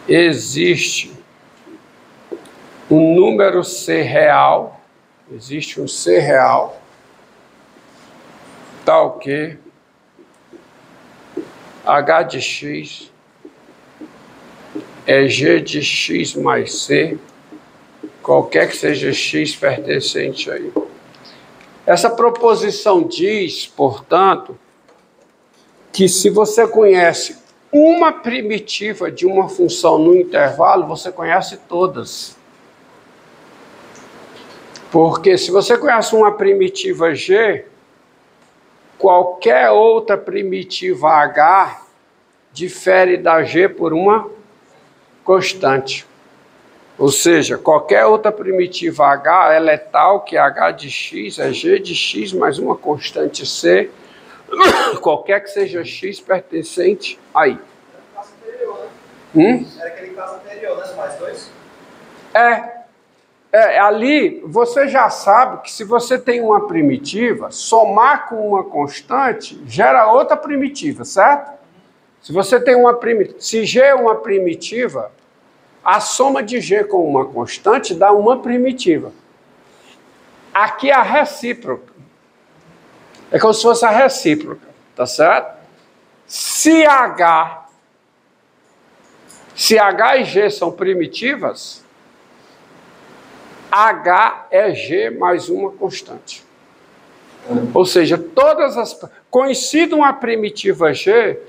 existe um número C real, existe um C real, tal que H de x é G de x mais C, qualquer que seja x pertencente a I. Essa proposição diz, portanto, que se você conhece uma primitiva de uma função no intervalo, você conhece todas. Porque se você conhece uma primitiva G, qualquer outra primitiva H difere da G por uma constante. Ou seja, qualquer outra primitiva H, ela é tal que H de x é G de x mais uma constante C, qualquer que seja x pertencente a I. Era aquele caso anterior, né? Mais dois? Ali você já sabe que se você tem uma primitiva, somar com uma constante gera outra primitiva, certo? Se você tem uma primitiva, se G é uma primitiva, a soma de G com uma constante dá uma primitiva. Aqui é a recíproca. É como se fosse a recíproca, tá certo? Se H e G são primitivas, H é G mais uma constante. Ou seja, coincide uma primitiva G,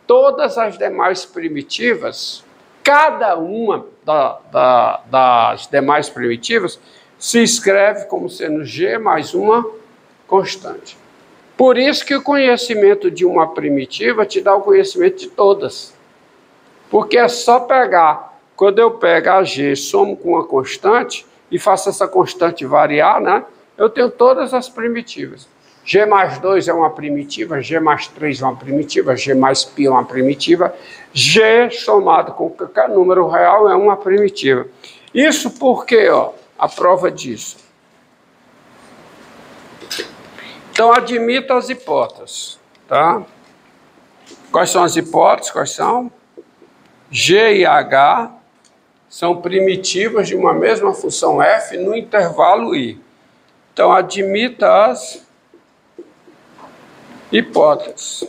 todas as demais primitivas, cada uma das demais primitivas se escreve como sendo G mais uma constante. Por isso que o conhecimento de uma primitiva te dá o conhecimento de todas. Porque é só pegar, quando eu pego a G, somo com uma constante e faço essa constante variar, né? Eu tenho todas as primitivas. G mais 2 é uma primitiva, G mais 3 é uma primitiva, G mais π é uma primitiva, G somado com qualquer número real é uma primitiva. Isso porque, a prova disso. Então, admita as hipóteses, tá? Quais são as hipóteses? Quais são? G e H são primitivas de uma mesma função f no intervalo I. Então, admita as hipóteses.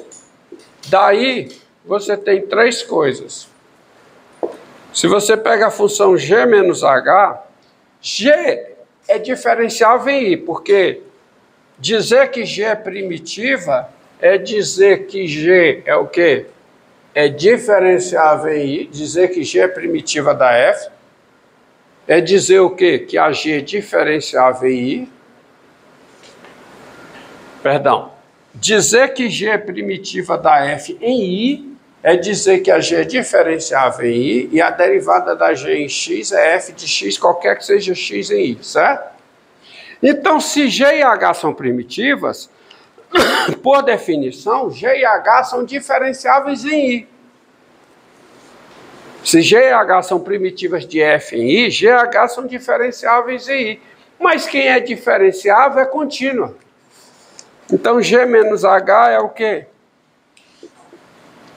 Daí, você tem três coisas. Se você pega a função G menos H, G é diferenciável em I, porque dizer que G é primitiva é dizer que G é o quê? É diferenciável em I, dizer que G é primitiva da F, é dizer o quê? Que a G é diferenciável em I. Perdão. Dizer que G é primitiva da F em I é dizer que a G é diferenciável em I e a derivada da G em X é F de X, qualquer que seja X em I, certo? Então, se G e H são primitivas, por definição, G e H são diferenciáveis em I. Se G e H são primitivas de F em I, G e H são diferenciáveis em I. Mas quem é diferenciável é contínua. Então, G menos H é o quê?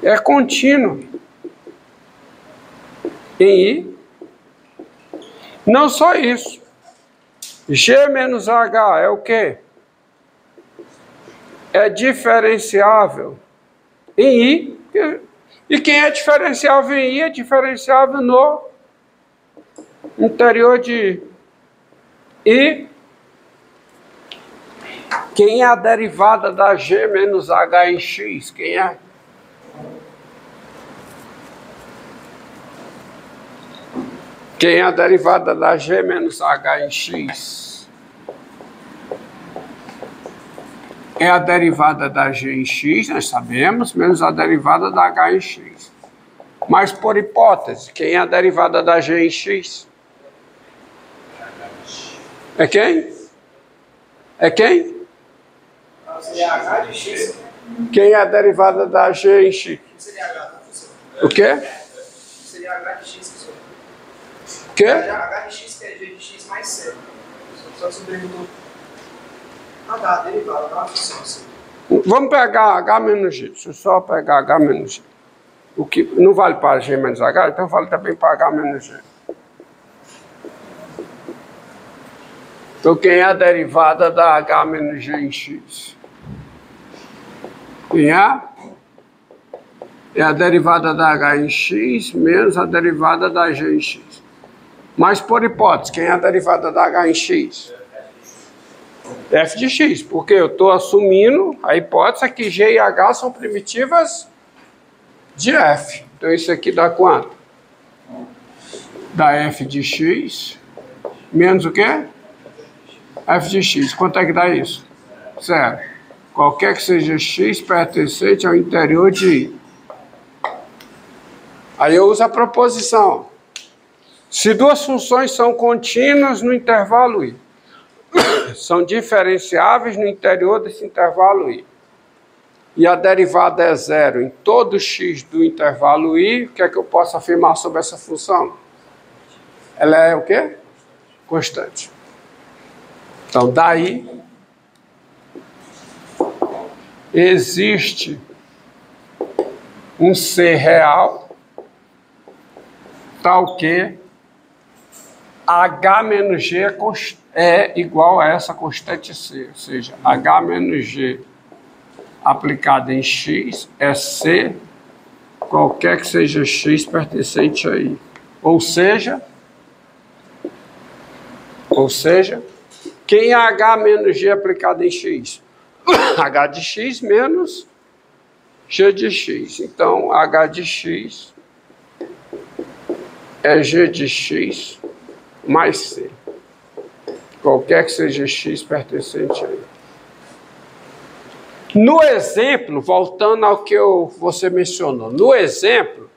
É contínuo. Em I. Não só isso. G menos H é o quê? É diferenciável em I. E quem é diferenciável em I é diferenciável no interior de I. Quem é a derivada da G menos H em X? Quem é? Quem é a derivada da G menos H em X? É a derivada da G em X, nós sabemos, menos a derivada da H em X. Mas, por hipótese, quem é a derivada da G em X? É quem? É quem? Seria H de X. Quem é a derivada da G em X? Seria H, O quê? Seria H de X, professor. O quê? H de X que é G de X mais C. Só que você perguntou. Ah, tá, derivada, tá uma função assim. Vamos pegar H menos G. Deixa eu só pegar H menos G. O que não vale para G menos H, então vale também para H menos G. Então, quem é a derivada da H menos G em X? Quem é? É a derivada da H em X menos a derivada da G em X. Mas, por hipótese, quem é a derivada da H em X? F de X, porque eu estou assumindo, a hipótese é que G e H são primitivas de F. Então, isso aqui dá quanto? Dá F de X menos o quê? F de X. Quanto é que dá isso? 0. Qualquer que seja X pertencente ao interior de I. Aí eu uso a proposição. Se duas funções são contínuas no intervalo I, são diferenciáveis no interior desse intervalo I, e a derivada é 0 em todo x do intervalo I, o que é que eu posso afirmar sobre essa função? Ela é o quê? Constante. Então, daí, existe um ser real, tal que H menos G é igual a essa constante C, ou seja, H menos G aplicado em X é C, qualquer que seja X pertencente a I. Ou seja, quem é H menos G aplicado em X? H de X menos G de X. Então, H de X é G de X mais C. Qualquer que seja X pertencente a I. No exemplo, voltando ao que você mencionou, no exemplo,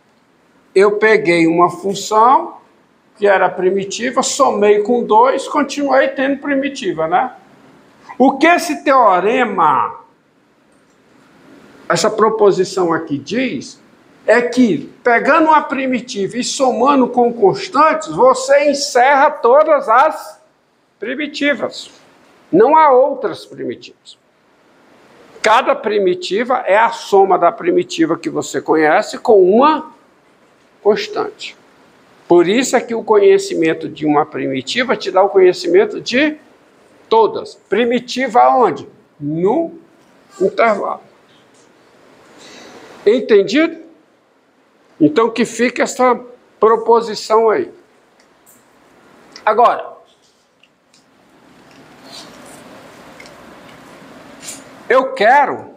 eu peguei uma função que era primitiva, somei com 2, continuei tendo primitiva, né? O que esse teorema, essa proposição aqui diz, é que pegando uma primitiva e somando com constantes, você encerra todas as primitivas. Não há outras primitivas. Cada primitiva é a soma da primitiva que você conhece com uma constante. Por isso é que o conhecimento de uma primitiva te dá o conhecimento de todas. Primitiva aonde? No intervalo. Entendido? Então que fica essa proposição aí. Agora, eu quero,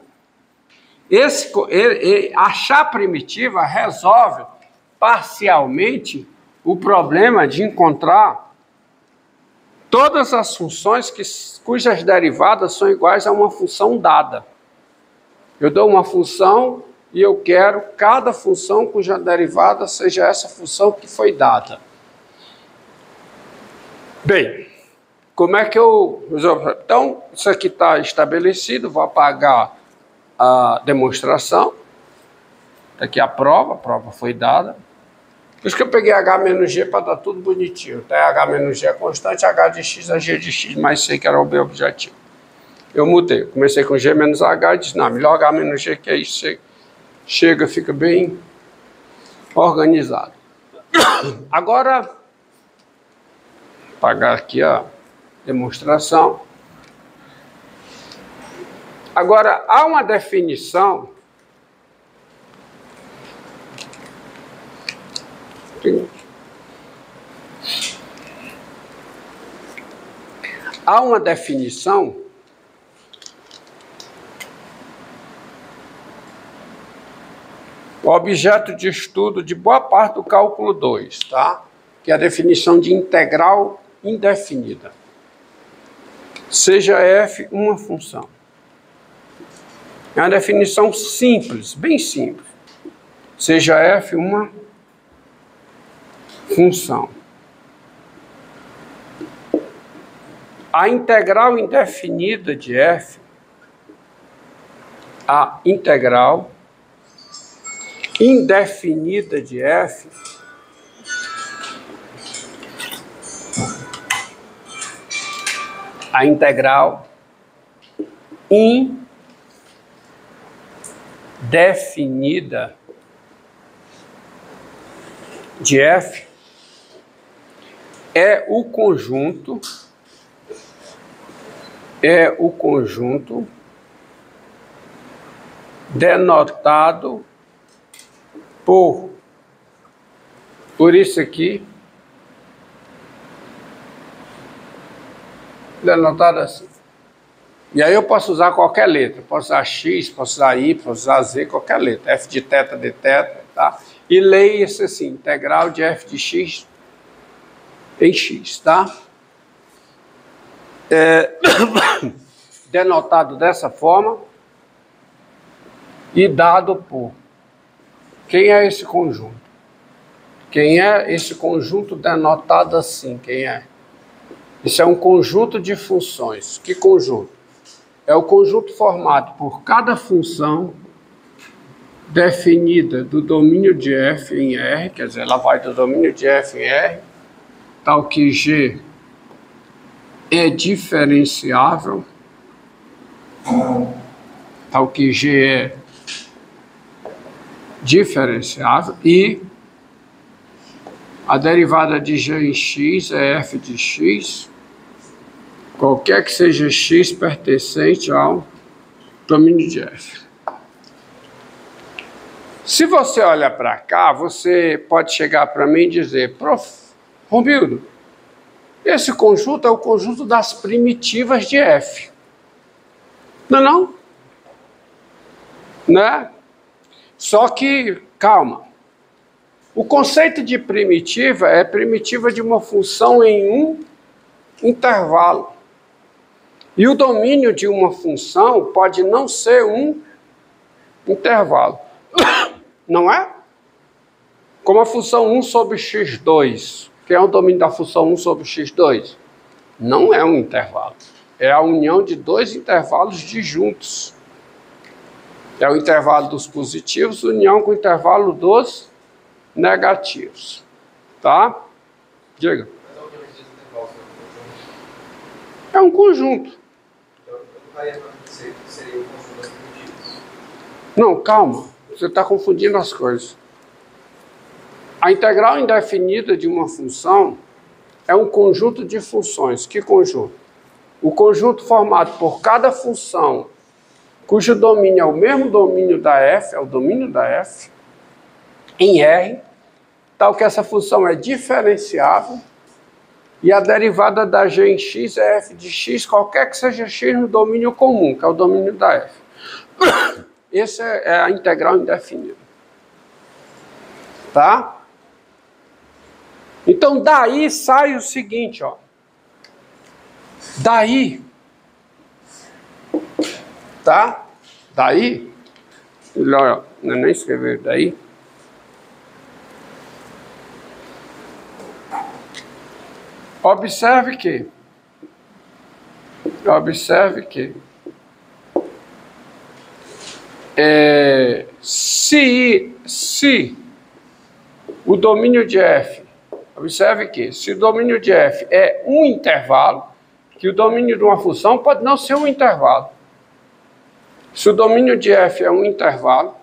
achar primitiva resolve parcialmente o problema de encontrar todas as funções cujas derivadas são iguais a uma função dada. Eu dou uma função e eu quero cada função cuja derivada seja essa função que foi dada. Bem, como é que eu resolvo? Então, isso aqui está estabelecido, vou apagar a demonstração. Aqui a prova foi dada. Por isso que eu peguei H menos G para dar tudo bonitinho. Até H menos G é constante, H de X é G de X mais C, que era o meu objetivo. Eu mudei, comecei com G menos H e disse, não, melhor H menos G, que aí chega, fica bem organizado. Agora, apagar aqui a demonstração. Agora, há uma definição objeto de estudo de boa parte do cálculo 2, tá? Que é a definição de integral indefinida. Seja f uma função. É uma definição simples, bem simples. Seja f uma função. A integral indefinida de f, a integral indefinida de f a integral indefinida de F é o conjunto denotado por isso aqui, denotado assim. E aí eu posso usar qualquer letra, posso usar X, posso usar Y, posso usar Z, qualquer letra, F de θ, de θ, tá? E leia-se assim, integral de F de X em X, tá? Denotado dessa forma e dado por. Quem é esse conjunto? Quem é esse conjunto denotado assim? Quem é? Isso é um conjunto de funções. Que conjunto? É o conjunto formado por cada função definida do domínio de F em R, quer dizer, ela vai do domínio de F em R, tal que G é diferenciável, tal que G é diferenciável, e a derivada de G em X é F de X, qualquer que seja X pertencente ao domínio de F. Se você olha para cá, você pode chegar para mim e dizer, Prof. Romildo, esse conjunto é o conjunto das primitivas de F. Não é não? Né? Só que, calma, o conceito de primitiva é primitiva de uma função em um intervalo. E o domínio de uma função pode não ser um intervalo. Não é? Como a função 1 sobre x2. Que é o domínio da função 1 sobre x2? Não é um intervalo. É a união de dois intervalos disjuntos. É o intervalo dos positivos, união com o intervalo dos negativos. Tá? Diga. É um conjunto. Não, calma. Você está confundindo as coisas. A integral indefinida de uma função é um conjunto de funções. Que conjunto? O conjunto formado por cada função cujo domínio é o mesmo domínio da F, é o domínio da F, em R, tal que essa função é diferenciável, e a derivada da G em X é F de X, qualquer que seja X no domínio comum, que é o domínio da F. Essa é a integral indefinida. Tá? Então, daí sai o seguinte, ó. Daí, tá? Daí, melhor, não é nem escrever daí. Observe que se o domínio de F, observe que se o domínio de F é um intervalo, que o domínio de uma função pode não ser um intervalo. Se o domínio de F é um intervalo,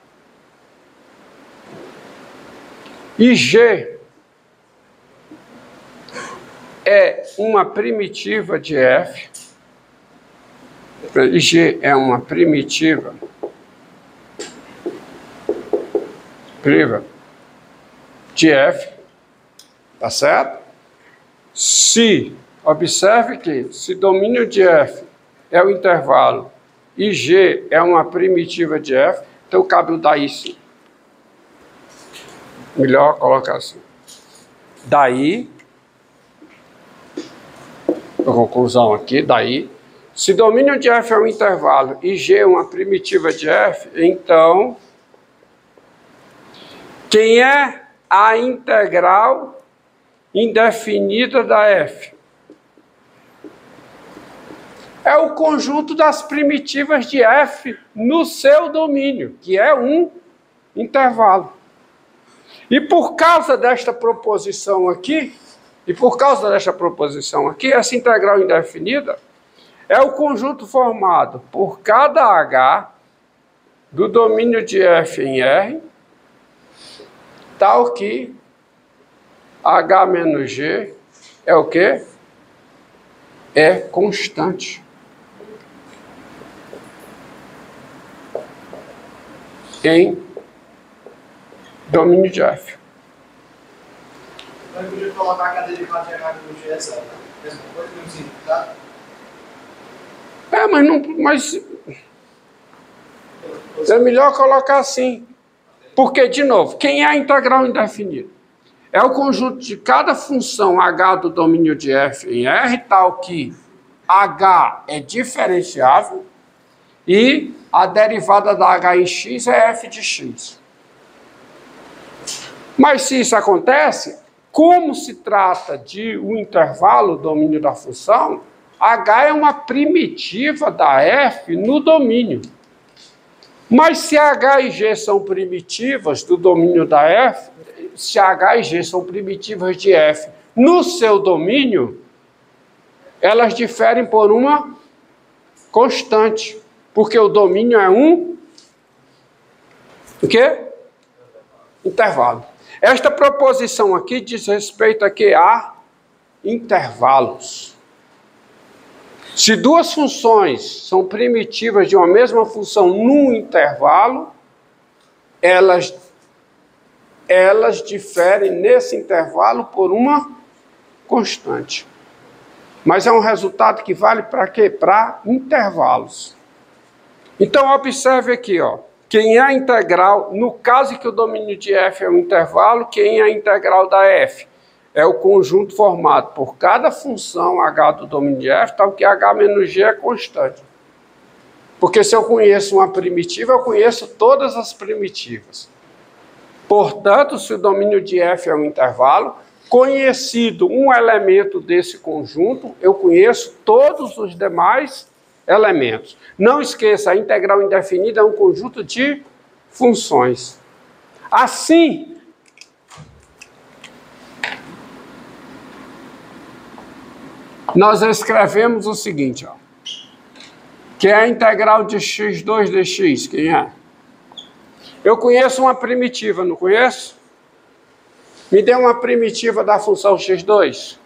e G é uma primitiva de F, e G é uma primitiva de F, tá certo? Se, observe que se domínio de F é o intervalo e G é uma primitiva de F, então cabe o daí sim. Melhor colocar assim. Daí, a conclusão aqui, daí, se domínio de F é um intervalo e G é uma primitiva de F, então, quem é a integral indefinida da F? É o conjunto das primitivas de F no seu domínio, que é um intervalo. E por causa desta proposição aqui, essa integral indefinida é o conjunto formado por cada H do domínio de F em R, tal que H menos G é o quê? É constante. Em domínio de F. Então eu podia colocar que a derivada de H menos G é zero, né? Mesma coisa, mesmo significado? Mas é melhor colocar assim. Porque, de novo, quem é a integral indefinida? É o conjunto de cada função H do domínio de F em R, tal que H é diferenciável e a derivada da H em X é F de X. Mas se isso acontece, como se trata de um intervalo domínio da função, H é uma primitiva da F no domínio. Mas se H e G são primitivas do domínio da F, se H e G são primitivas de F no seu domínio, elas diferem por uma constante, porque o domínio é um o quê? Intervalo. Esta proposição aqui diz respeito aqui a intervalos. Se duas funções são primitivas de uma mesma função num intervalo, elas diferem nesse intervalo por uma constante. Mas é um resultado que vale para quê? Para intervalos. Então, observe aqui, ó. Quem é a integral, no caso em que o domínio de F é um intervalo, quem é a integral da F? É o conjunto formado por cada função H do domínio de F, tal que H menos G é constante. Porque se eu conheço uma primitiva, eu conheço todas as primitivas. Portanto, se o domínio de F é um intervalo, conhecido um elemento desse conjunto, eu conheço todos os demais elementos. Não esqueça, a integral indefinida é um conjunto de funções. Assim, nós escrevemos o seguinte, ó, que é a integral de x2 dx. Quem é? Eu conheço uma primitiva, não conheço? Me dê uma primitiva da função x2.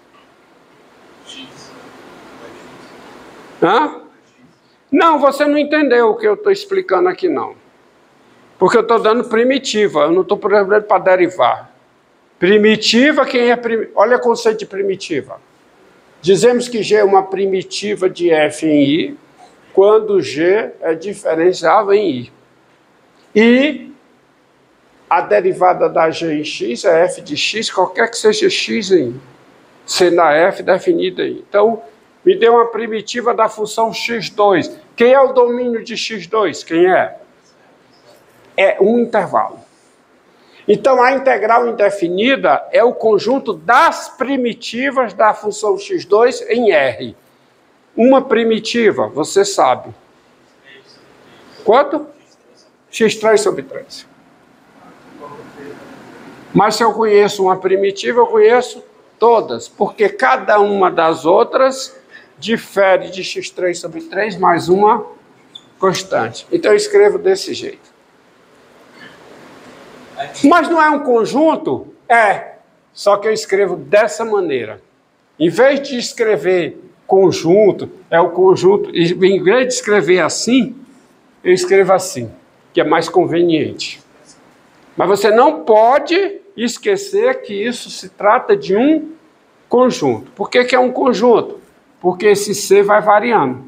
Hã? Não, você não entendeu o que eu estou explicando aqui, não. Porque eu estou dando primitiva, eu não estou programando para derivar. Primitiva, quem é primitiva? Olha o conceito de primitiva. Dizemos que G é uma primitiva de F em I, quando G é diferenciável em I. E a derivada da G em X é F de X, qualquer que seja X em I, sendo a F definida aí. Então, me dê uma primitiva da função x2. Quem é o domínio de x2? Quem é? É um intervalo. Então, a integral indefinida é o conjunto das primitivas da função x2 em R. Uma primitiva, você sabe. Quanto? x3 sobre 3. Mas se eu conheço uma primitiva, eu conheço todas, porque cada uma das outras difere de x3 sobre 3 mais uma constante. Então eu escrevo desse jeito. Mas não é um conjunto? É. Só que eu escrevo dessa maneira. Em vez de escrever conjunto, é o conjunto. Em vez de escrever assim, eu escrevo assim, que é mais conveniente. Mas você não pode esquecer que isso se trata de um conjunto. Por que que é um conjunto? Porque esse C vai variando.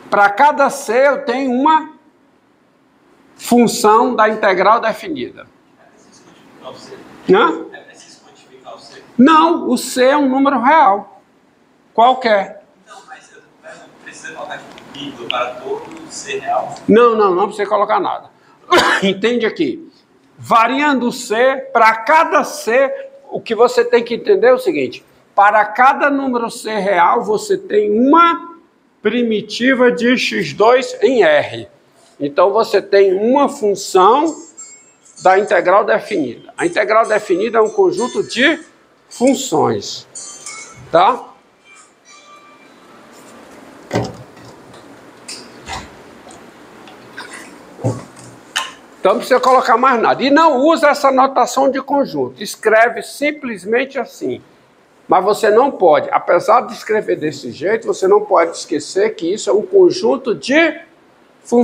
Para cada C eu tenho uma função da integral definida. É preciso quantificar o C? Hã? É preciso quantificar o C? Não, o C é um número real. Qualquer. Não, mas eu não preciso colocar vírgula para todo C real? Não precisa colocar nada. Entende aqui? Variando o C, para cada C, o que você tem que entender é o seguinte: para cada número C real, você tem uma primitiva de x2 em R. Então, você tem uma função da integral definida. A integral definida é um conjunto de funções. Tá? Então não precisa colocar mais nada. E não usa essa notação de conjunto. Escreve simplesmente assim. Mas você não pode, apesar de escrever desse jeito, você não pode esquecer que isso é um conjunto de funções.